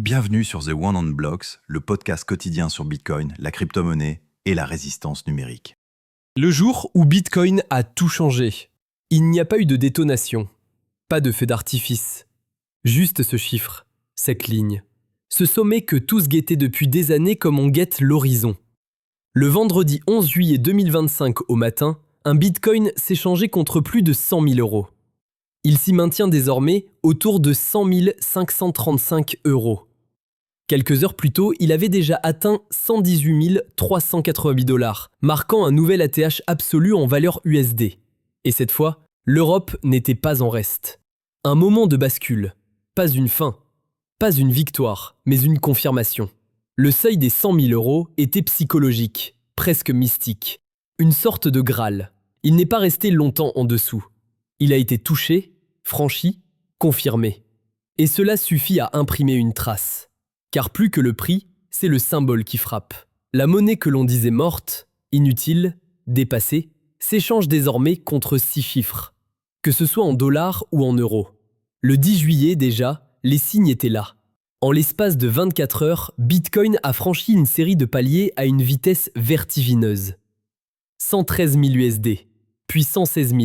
Bienvenue sur The One on Blocks, le podcast quotidien sur Bitcoin, la crypto-monnaie et la résistance numérique. Le jour où Bitcoin a tout changé. Il n'y a pas eu de détonation, pas de feu d'artifice. Juste ce chiffre, cette ligne. Ce sommet que tous guettaient depuis des années comme on guette l'horizon. Le vendredi 11 juillet 2025 au matin, un Bitcoin s'est changé contre plus de 100 000 euros. Il s'y maintient désormais autour de 100 535 euros. Quelques heures plus tôt, il avait déjà atteint 118 388 $, marquant un nouvel ATH absolu en valeur USD. Et cette fois, l'Europe n'était pas en reste. Un moment de bascule. Pas une fin, pas une victoire, mais une confirmation. Le seuil des 100 000 euros était psychologique, presque mystique. Une sorte de Graal. Il n'est pas resté longtemps en dessous. Il a été touché, franchi, confirmé. Et cela suffit à imprimer une trace. Car plus que le prix, c'est le symbole qui frappe. La monnaie que l'on disait morte, inutile, dépassée, s'échange désormais contre 6 chiffres. Que ce soit en dollars ou en euros. Le 10 juillet déjà, les signes étaient là. En l'espace de 24 heures, Bitcoin a franchi une série de paliers à une vitesse vertigineuse. 113 000 USD, puis 116 000,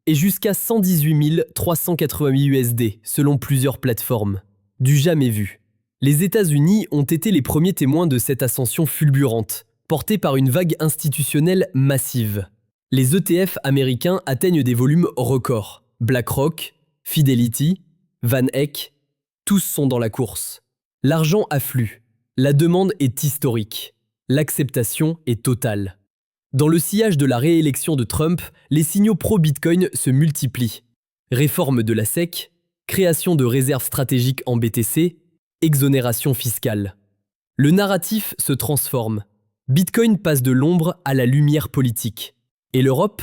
et jusqu'à 118 388 USD selon plusieurs plateformes. Du jamais vu. Les États-Unis ont été les premiers témoins de cette ascension fulgurante, portée par une vague institutionnelle massive. Les ETF américains atteignent des volumes records. BlackRock, Fidelity, Van Eck, tous sont dans la course. L'argent afflue. La demande est historique. L'acceptation est totale. Dans le sillage de la réélection de Trump, les signaux pro-Bitcoin se multiplient. Réforme de la SEC, création de réserves stratégiques en BTC, exonération fiscale. Le narratif se transforme. Bitcoin passe de l'ombre à la lumière politique. Et l'Europe,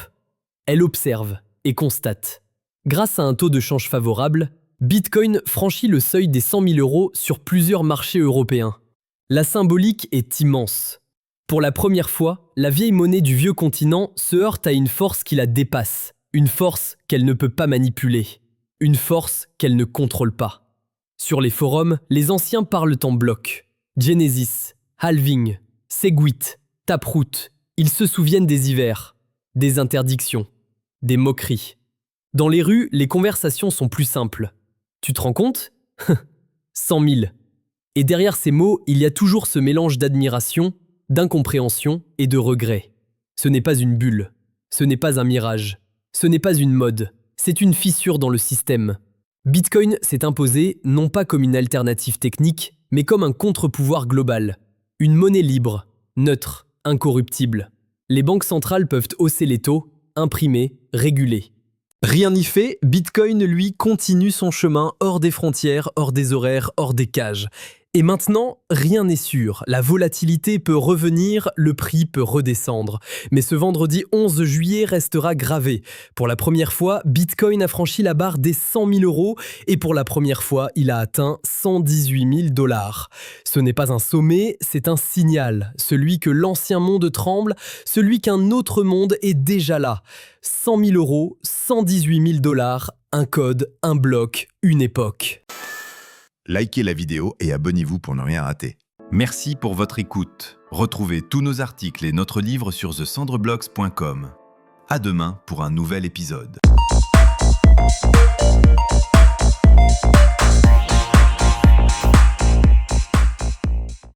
elle observe et constate. Grâce à un taux de change favorable, Bitcoin franchit le seuil des 100 000 euros sur plusieurs marchés européens. La symbolique est immense. Pour la première fois, la vieille monnaie du vieux continent se heurte à une force qui la dépasse, une force qu'elle ne peut pas manipuler, une force qu'elle ne contrôle pas. Sur les forums, les anciens parlent en bloc. Genesis, Halving, Segwit, Taproot, ils se souviennent des hivers, des interdictions, des moqueries. Dans les rues, les conversations sont plus simples. Tu te rends compte ? 100 000. Et derrière ces mots, il y a toujours ce mélange d'admiration, d'incompréhension et de regret. Ce n'est pas une bulle, ce n'est pas un mirage, ce n'est pas une mode, c'est une fissure dans le système. Bitcoin s'est imposé non pas comme une alternative technique, mais comme un contre-pouvoir global. Une monnaie libre, neutre, incorruptible. Les banques centrales peuvent hausser les taux, imprimer, réguler. Rien n'y fait, Bitcoin, lui, continue son chemin hors des frontières, hors des horaires, hors des cages. Et maintenant, rien n'est sûr. La volatilité peut revenir, le prix peut redescendre. Mais ce vendredi 11 juillet restera gravé. Pour la première fois, Bitcoin a franchi la barre des 100 000 euros et pour la première fois, il a atteint 118 000 $. Ce n'est pas un sommet, c'est un signal. Celui que l'ancien monde tremble, celui qu'un autre monde est déjà là. 100 000 euros, 118 000 $, un code, un bloc, une époque. Likez la vidéo et abonnez-vous pour ne rien rater. Merci pour votre écoute. Retrouvez tous nos articles et notre livre sur thecendreblocks.com. À demain pour un nouvel épisode.